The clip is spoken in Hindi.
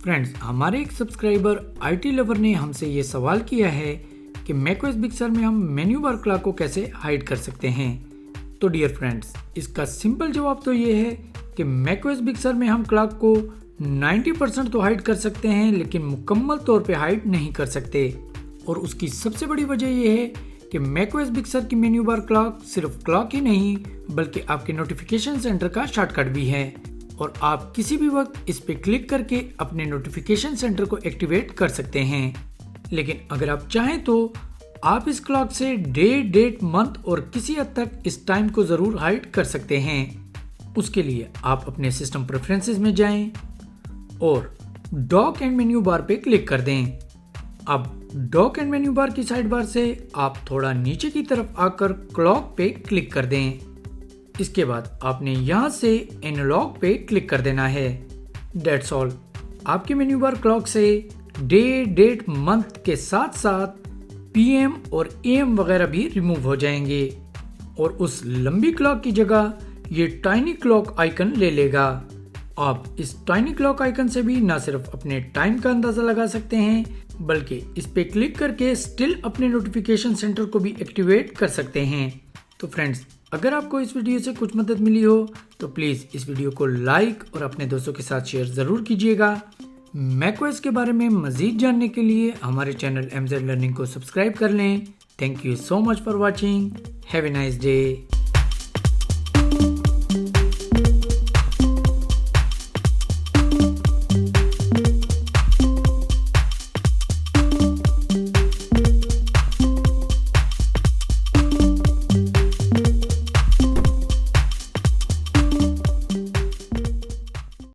फ्रेंड्स, हमारे एक सब्सक्राइबर आईटी लवर ने हमसे ये सवाल किया है कि मैकओएस बिग sur में हम मेन्यू बार क्लॉक को कैसे हाइड कर सकते हैं। तो डियर फ्रेंड्स, इसका सिंपल जवाब तो ये है कि मैकओएस बिग sur में हम क्लॉक को 90% तो हाइड कर सकते हैं, लेकिन मुकम्मल तौर पे हाइड नहीं कर सकते। और उसकी सबसे बड़ी वजह यह है कि मैकओएस बिग sur की मेन्यू बार क्लॉक सिर्फ क्लॉक ही नहीं बल्कि आपके नोटिफिकेशन सेंटर का शॉर्टकट भी है, और आप किसी भी वक्त इस पे क्लिक करके अपने नोटिफिकेशन सेंटर को एक्टिवेट कर सकते हैं। लेकिन अगर आप चाहें तो आप इस क्लॉक से डे, डेट, मंथ और किसी हद तक इस टाइम को जरूर हाइड कर सकते हैं। उसके लिए आप अपने सिस्टम प्रेफरेंसेस में जाएं और डॉक एंड मेन्यू बार पे क्लिक कर दें। अब डॉक एंड मेन्यू बार की साइड बार से आप थोड़ा नीचे की तरफ आकर क्लॉक पे क्लिक कर दें। इसके बाद आपने यहाँ से एनालॉग पे क्लिक कर देना है। That's all. आपके मेन्यू बार क्लॉक से डे, डेट, मंथ के साथ साथ पीएम और एएम वगैरह भी रिमूव हो जाएंगे और उस लंबी क्लॉक की जगह ये टाइनी क्लॉक आइकन ले लेगा। आप इस टाइनी क्लॉक आइकन से भी ना सिर्फ अपने टाइम का अंदाजा लगा सकते हैं बल्कि इस पे क्लिक करके स्टिल अपने नोटिफिकेशन सेंटर को भी एक्टिवेट कर सकते हैं। तो फ्रेंड्स, अगर आपको इस वीडियो से कुछ मदद मिली हो तो प्लीज़ इस वीडियो को लाइक और अपने दोस्तों के साथ शेयर ज़रूर कीजिएगा। मैकओएस के बारे में मज़ीद जानने के लिए हमारे चैनल MZ लर्निंग को सब्सक्राइब कर लें। Thank you so much for watching. Have a nice day.